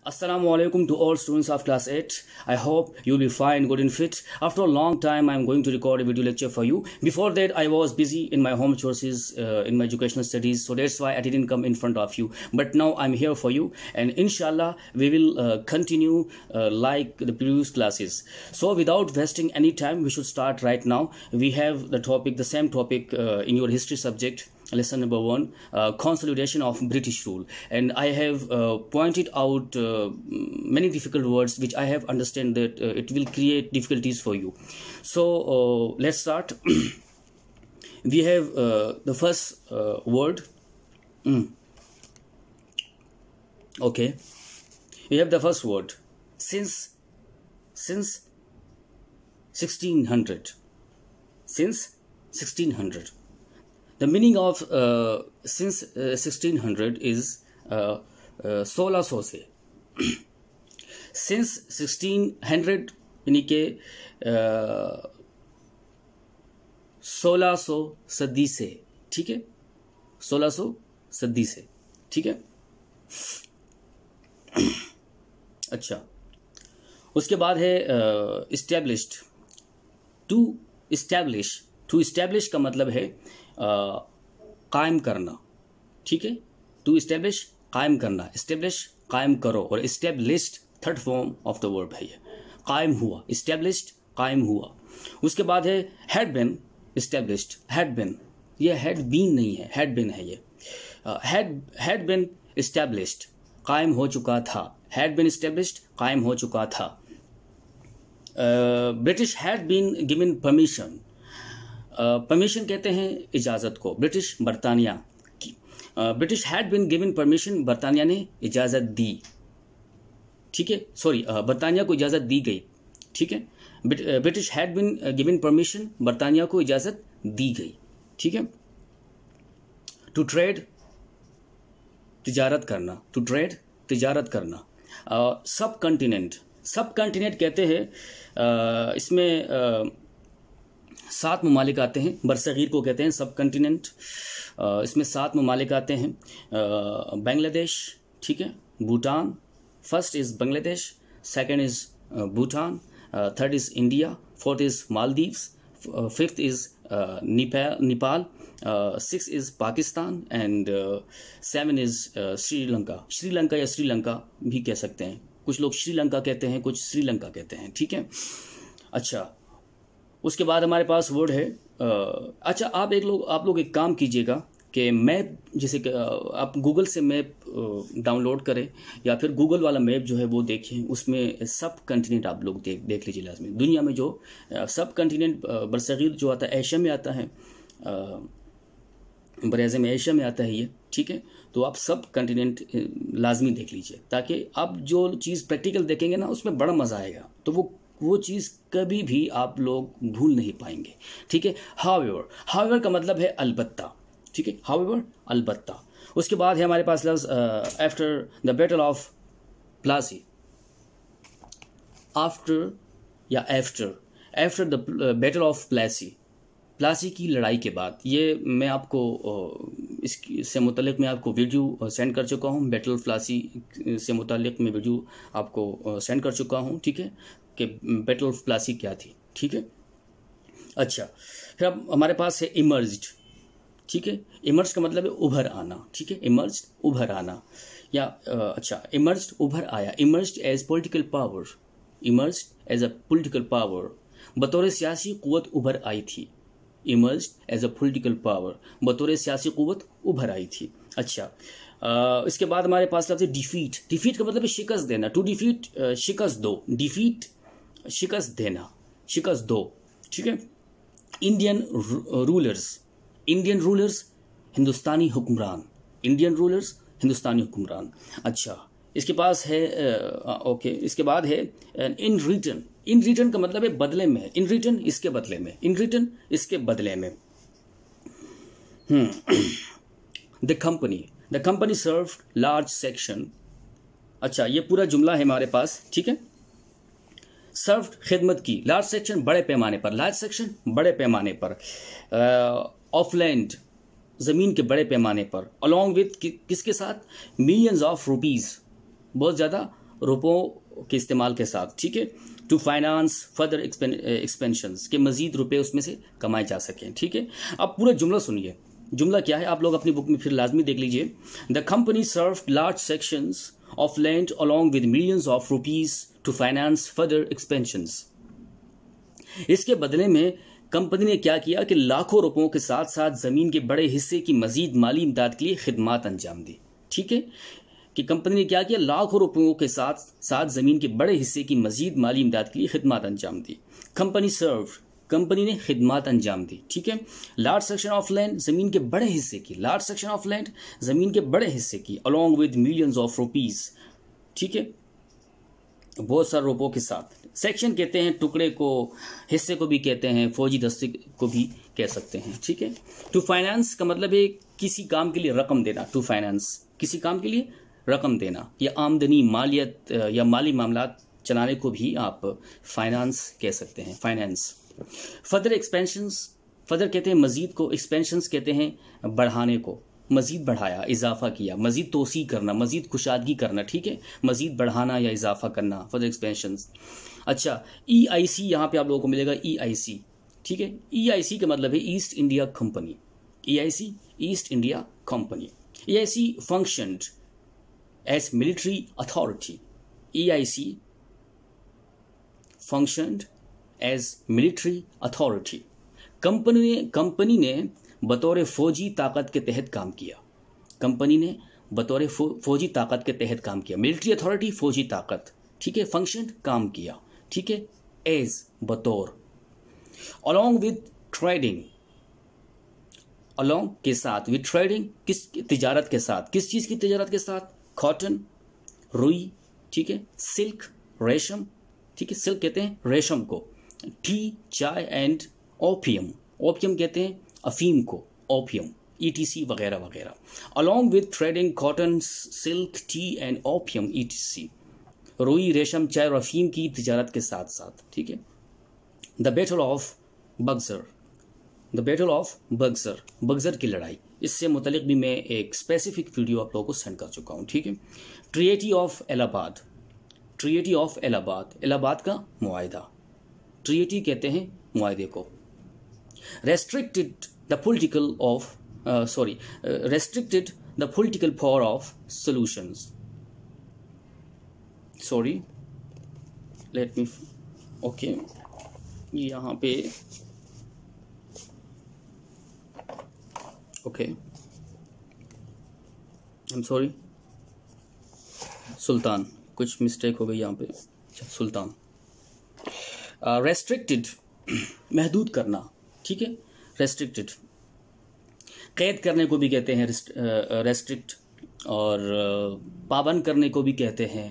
Assalamu alaikum to all students of class 8. I hope you'll be fine, good and fit. After a long time, I'm going to record a video lecture for you. Before that, I was busy in my home courses, in my educational studies. So that's why I didn't come in front of you. But now I'm here for you. And inshallah, we will continue like the previous classes. So without wasting any time, we should start right now. We have the topic, the same topic in your history subject. Lesson number 1, consolidation of British rule, and I have pointed out many difficult words which I have understand that it will create difficulties for you. So let's start. We have the first word. Okay, we have the first word. Since 1600. Since 1600. The meaning of since 1600 is 1600 से. Since 1600 यानी के 1600 सदी से, ठीक है, 1600 सदी से, ठीक है. अच्छा, उसके बाद है established. To establish का मतलब है कायम करना, ठीक है. टू इस्टेब्लिश कायम करना, इस्टेब्लिश कायम करो, और established third form of the verb है ये. कायम हुआ, इस्टेब्लिश्ड कायम हुआ. उसके बाद है had been established. Had been, ये हैड बीन नहीं है, हैड बिन है ये. हैड बिन इस्टेब्लिश्ड कायम हो चुका था. हैड बिन इस्टेब्लिश्ड कायम हो चुका था. British had been given permission. Permission कहते हैं इजाज़त को. ब्रिटिश बरतानिया की, British had been given permission, बरतानिया ने इजाज़त दी, ठीक है. सॉरी, बरतानिया को इजाज़त दी गई, ठीक है. British had been given permission, बरतानिया को इजाज़त दी गई, ठीक है. टू ट्रेड तिजारत करना. टू ट्रेड तिजारत करना. सब कंटिनेंट कहते हैं, इसमें 7 ममालिक आते हैं. बरसगीर को कहते हैं सब कंटिनेंट. इसमें 7 ममालिक आते हैं. बांग्लादेश, ठीक है, Bhutan. First is Bangladesh, second is Bhutan, third is India, fourth is Maldives, fifth is Nepal, six is Pakistan, and 7 is Sri Lanka. Sri Lanka या श्रीलंका भी कह सकते हैं. कुछ लोग श्रीलंका कहते हैं, कुछ श्रीलंका कहते हैं, ठीक है. अच्छा, उसके बाद हमारे पास वर्ड है. अच्छा, आप लोग एक काम कीजिएगा कि मैप, जैसे कि आप गूगल से मैप डाउनलोड करें, या फिर गूगल वाला मैप जो है वो देखें. उसमें सब कंटिनेंट आप लोग देख लीजिए. लाजमी दुनिया में जो सब कंटिनेंट बरसगीर जो आता है, एशिया में आता है, बरआज़म एशिया में आता है ये, ठीक है. तो आप सब कंटिनेंट लाजमी देख लीजिए, ताकि आप जो चीज़ प्रैक्टिकल देखेंगे ना, उसमें बड़ा मज़ा आएगा. तो वो चीज़ कभी भी आप लोग भूल नहीं पाएंगे, ठीक है. हाउएवर का मतलब है अलबत्ता, ठीक है. हाउएवर, अलबत्ता. उसके बाद है हमारे पास लफ्ज़ after the battle of Plassey. After या after the battle of Plassey की लड़ाई के बाद. ये मैं आपको इससे मुतल्लिक़ मैं आपको वीडियो सेंड कर चुका हूँ. बैटल ऑफ प्लासी से मुतल्लिक़ मैं वीडियो आपको सेंड कर चुका हूँ, ठीक है, कि बैटल ऑफ प्लासी क्या थी, ठीक है. अच्छा, फिर अब हमारे पास है इमर्ज्ड, ठीक है. इमर्ज का मतलब है उभर आना, ठीक है. इमर्ज्ड उभर आना, या अच्छा, इमर्ज्ड उभर आया. Emerged as political power. Emerged as a political power, बतौर सियासी क़ुव्वत उभर आई थी. Emerged as a political power, बतौर सियासी क़ुव्वत उभर आई थी. अच्छा, इसके बाद हमारे पास लफ्ज़ है डिफीट. डिफीट का मतलब है शिकस्त देना. टू डिफीट, शिकस्त दो. डिफीट, शिकस्त देना, शिकस्त दो, ठीक है. इंडियन रूलर्स हिंदुस्तानी हुक्मरान. इंडियन रूलर्स हिंदुस्तानी हुक्मरान. अच्छा, इसके पास है ओके. इसके बाद है इन रिटर्न. इन रिटर्न का मतलब है बदले में. इन रिटर्न, इसके बदले में. इन रिटर्न, इसके बदले में. The company served large section. अच्छा, ये पूरा जुमला है हमारे पास, ठीक है. सर्व्ड खिदमत की. लार्ज सेक्शन बड़े पैमाने पर. लार्ज सेक्शन बड़े पैमाने पर. ऑफ लैंड ज़मीन के बड़े पैमाने पर. अलॉन्ग विथ किसके साथ? मिलियंस ऑफ रुपीज़, बहुत ज़्यादा रुपयों के इस्तेमाल के साथ, ठीक है, टू फाइनेंस फर्दर एक्सपेंशंस, के मजीद रुपए उसमें से कमाए जा सकें, ठीक है। अब पूरा जुमला सुनिए, जुमला क्या है आप लोग अपनी बुक में फिर लाजमी देख लीजिए। The company served large sections of land along with millions of rupees to finance further expansions. इसके बदले में कंपनी ने क्या किया कि लाखों रुपयों के साथ साथ जमीन के बड़े हिस्से की मजीद माली इमदाद के लिए खिदमात अंजाम दी, ठीक है, कि कंपनी ने क्या किया, लाखों रुपयों के साथ साथ जमीन के बड़े हिस्से की मजीद माली इमदाद के लिए खिदमात अंजाम दी। कंपनी सर्व, कंपनी ने खिदमात अंजाम दी, ठीक है। लार्ज सेक्शन ऑफ लैंड, जमीन के बड़े हिस्से की, लार्ज सेक्शन ऑफ लैंड, जमीन के बड़े हिस्से की, along with millions of rupees, ठीक है, बहुत सारे रुपयों के साथ। सेक्शन कहते हैं टुकड़े को, हिस्से को भी कहते हैं, फौजी दस्ते को भी कह सकते हैं, ठीक है। टू फाइनेंस का मतलब है किसी काम के लिए रकम देना, टू फाइनेंस किसी काम के लिए रकम देना, या आमदनी, मालियत या माली मामलात चलाने को भी आप फाइनेंस कह सकते हैं, फाइनेंस। फर्दर एक्सपेंशंस, फर्दर कहते हैं मजीद को, एक्सपेंशंस कहते हैं बढ़ाने को, मजीद बढ़ाया, इजाफा किया, मजीद तोसी करना, मजीद कुशादगी करना, ठीक है, मजीद बढ़ाना या इजाफा करना, फर्दर एक्सपेंशंस। अच्छा, EIC यहाँ पे आप लोगों को मिलेगा, EIC, ठीक है। EIC का मतलब है East India company, EIC East India company. EIC functioned as military authority, EIC functioned as military authority. Company ने बतौर फौजी ताकत के तहत काम किया, कंपनी ने बतौर फौजी ताकत के तहत काम किया, मिलिट्री अथॉरिटी फौजी ताकत, ठीक है, फंक्शन काम किया, ठीक है, एज बतौर। अलॉन्ग विद ट्रेडिंग, अलॉन्ग के साथ, विद ट्रेडिंग किस तिजारत के साथ, किस चीज की तिजारत के साथ, कॉटन, रुई, ठीक है, सिल्क, रेशम, ठीक है, सिल्क कहते हैं रेशम को, टी, चाय एंड ओपियम, ओपियम कहते हैं अफीम को, ओपियम, ETC वगैरह वगैरह। Along with trading cotton, silk, T and opium, ETC, रुई, रेशम, चाय और अफीम की तिजारत के साथ साथ, ठीक है। The battle of Buxar, the battle of Buxar, Buxar की लड़ाई, इससे मुतलिक भी मैं एक स्पेसिफिक वीडियो आप लोगों को सेंड कर चुका हूँ, ठीक है। Treaty of Allahabad, treaty of Allahabad, Allahabad का मुआहिदा, ट्रीटी कहते हैं मुआहिदे को। Restricted the political of restricted the political power of solutions. Sorry, let me, okay, यहाँ पे, okay, I'm sorry, सुल्तान, कुछ मिस्टेक हो गई यहाँ पे, सुल्तान। रेस्ट्रिक्टेड महदूद करना, ठीक है, रेस्ट्रिक्टेड कैद करने को भी कहते हैं रेस्ट्रिक्ट, और पाबंद करने को भी कहते हैं,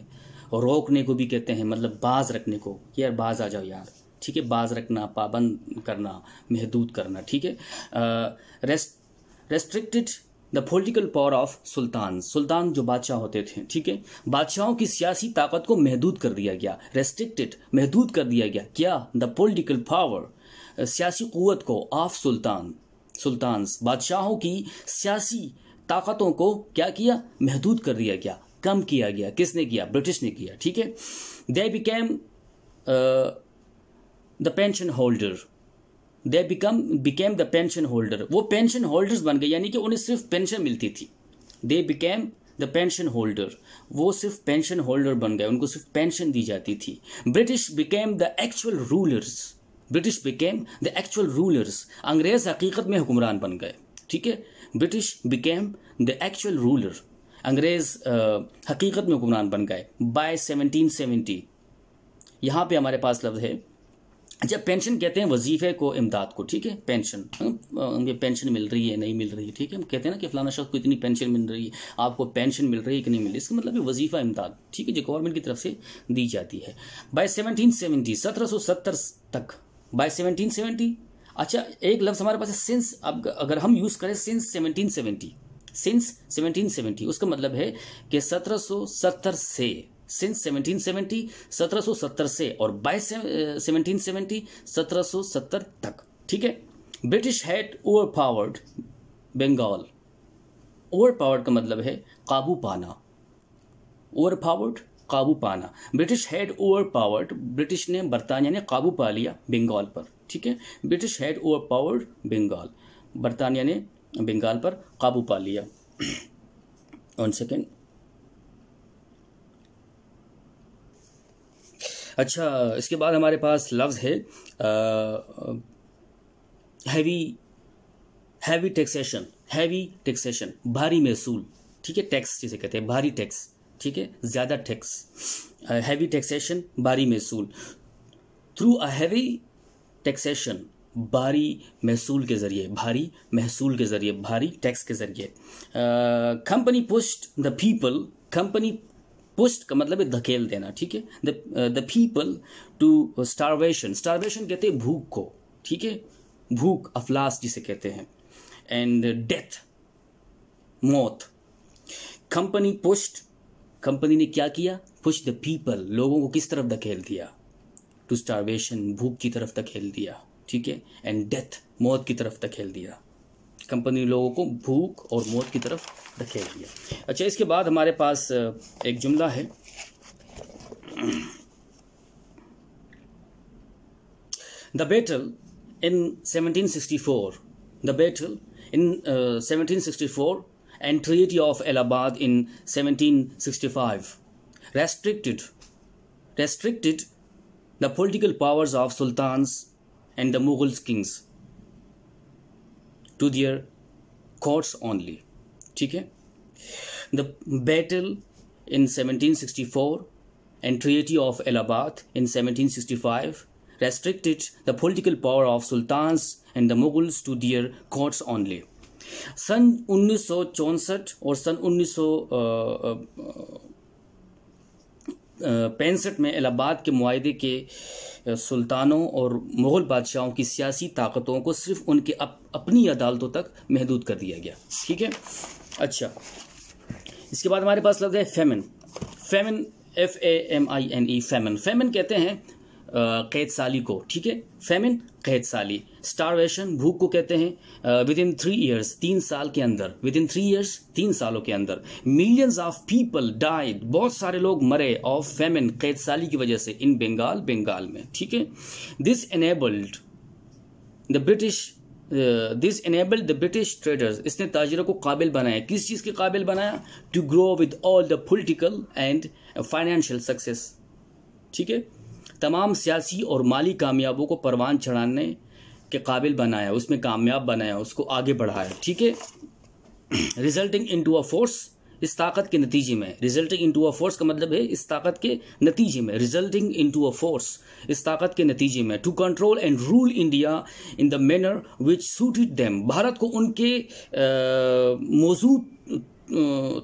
और रोकने को भी कहते हैं, मतलब बाज रखने को, यार बाज आ जाओ यार, ठीक है, बाज रखना, पाबंद करना, महदूद करना, ठीक है। Restricted the political power of सुल्तान, सुल्तान जो बादशाह होते थे, ठीक है, बादशाहों की सियासी ताकत को महदूद कर दिया गया, रेस्ट्रिक्टेड महदूद कर दिया गया, क्या, द पॉलिटिकल पावर, सियासी कुव्वत को, ऑफ सुल्तान, सुल्तान्स, बादशाहों की सियासी ताकतों को क्या किया, महदूद कर दिया गया, कम किया गया, किसने किया, ब्रिटिश ने किया, ठीक है। They became the pension holder, they became the pension holder, वो पेंशन होल्डर्स बन गए, यानी कि उन्हें सिर्फ पेंशन मिलती थी। They became the pension holder, वो सिर्फ पेंशन होल्डर बन गए, उनको सिर्फ पेंशन दी जाती थी। British became the actual rulers, British became the actual rulers, अंग्रेज हकीकत में हुक्मरान बन गए, ठीक है। British became the actual ruler, अंग्रेज हकीकत में हुक्मरान बन गए बाय 1770। यहाँ पे हमारे पास लफ्ज है, जब पेंशन कहते हैं वजीफे को, इमदाद को, ठीक है, पेंशन, उनकी पेंशन मिल रही है नहीं मिल रही है, ठीक है, हम कहते हैं ना कि फलाना शख्स को इतनी पेंशन मिल रही है, आपको पेंशन मिल रही है कि नहीं मिल रही, इसका मतलब है वजीफा इमदाद, ठीक है, जो गवर्नमेंट की तरफ से दी जाती है। बाय 1770, 1770 तक, बाय 1770। अच्छा, एक लफ्ज हमारे पास है सिंस, अब अगर हम यूज करें सिंस 1770, सिंस 1770, उसका मतलब है कि 1770 से, सिंस 1770 1770 से, और बाय 1770 1770 तक, ठीक है। British had overpowered Bengal, overpowered का मतलब है काबू पाना, ओवर पावर्ड काबू पाना, British had overpowered, British ने, बरतानिया ने काबू पा लिया बंगाल पर, ठीक है, British had overpowered Bengal, बरतानिया ने बंगाल पर काबू पा लिया। 1 सेकेंड। अच्छा, इसके बाद हमारे पास लफ्ज़ है हैवी टैक्सेशन, हैवी टैक्सेशन, भारी महसूल, ठीक है, टैक्स जिसे कहते हैं, भारी टैक्स, ठीक है, ज़्यादा टैक्स, हैवी टैक्सेशन, भारी महसूल, थ्रू अ हैवी टैक्सेशन, भारी महसूल के ज़रिए, भारी महसूल के ज़रिए, भारी टैक्स के ज़रिए। Company pushed the people, company pushed का मतलब है धकेल देना, ठीक है, the people to starvation, starvation कहते हैं भूख को, ठीक है, भूख, अफलास जिसे कहते हैं, एंड डेथ, मौत। कंपनी पुश्ड, कंपनी ने क्या किया, पुश द पीपल, लोगों को किस तरफ धकेल दिया, टू स्टारवेशन, भूख की तरफ धकेल दिया, ठीक है, एंड डेथ, मौत की तरफ धकेल दिया। कंपनी लोगों को भूख और मौत की तरफ धकेल दिया। अच्छा, इसके बाद हमारे पास एक जुमला है, the battle in 1764, the battle in 1764 and Treaty of Allahabad in 1765 restricted the political powers of sultans and the Mughal kings to their courts only, ठीक है। The battle in 1764 and Treaty of Allahabad in 1765 restricted the political power of sultans and the Mughals to their courts only। सन 1964 और सन 1965 में इलाहाबाद के मुआहदे के सुल्तानों और मुग़ल बादशाहों की सियासी ताकतों को सिर्फ उनके अपनी अदालतों तक महदूद कर दिया गया, ठीक है। अच्छा, इसके बाद हमारे पास लफ्ज़ है famine, famine, FAMINE, famine, famine कहते हैं कैद साली को, ठीक है, फेमिन, कैद साली। स्टारवेशन, भूख को कहते हैं विद इन 3 years, 3 साल के अंदर, विद इन 3 years, 3 सालों के अंदर। मिलियंस ऑफ पीपल डाइड, बहुत सारे लोग मरे, ऑफ फेमिन, कैद साली की वजह से, इन बंगाल, बंगाल में, ठीक है। This enabled the British traders, इसने ताजिरों को काबिल बनाया, किस चीज़ के काबिल बनाया, to grow with all the political and financial success, ठीक है, तमाम सियासी और माली कामयाबों को परवान चढ़ाने के काबिल बनाया, उसमें कामयाब बनाया, उसको आगे बढ़ाया, ठीक है। रिजल्टिंग इनटू अ फोर्स, इस ताकत के नतीजे में, रिजल्टिंग इनटू अ फोर्स का मतलब है इस ताकत के नतीजे में, रिजल्टिंग इनटू अ फोर्स, इस ताकत के नतीजे में, to control and rule India in the manner which suited them, Bharat को उनके मौजूद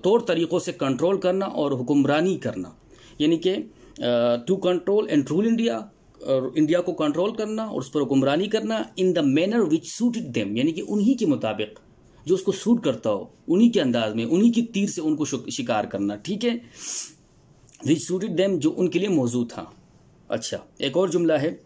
तौर तरीक़ों से कंट्रोल करना और हुक्मरानी करना, यानी कि to control and rule India, और इंडिया को कंट्रोल करना और उस पर हुक्मरानी करना, in the manner which suited them, यानी कि उन्हीं के मुताबिक जो उसको सूट करता हो, उन्हीं के अंदाज में, उन्हीं की तीर से उनको शिकार करना, ठीक है, विच सूटेड देम, जो उनके लिए मौजूद था। अच्छा, एक और जुमला है,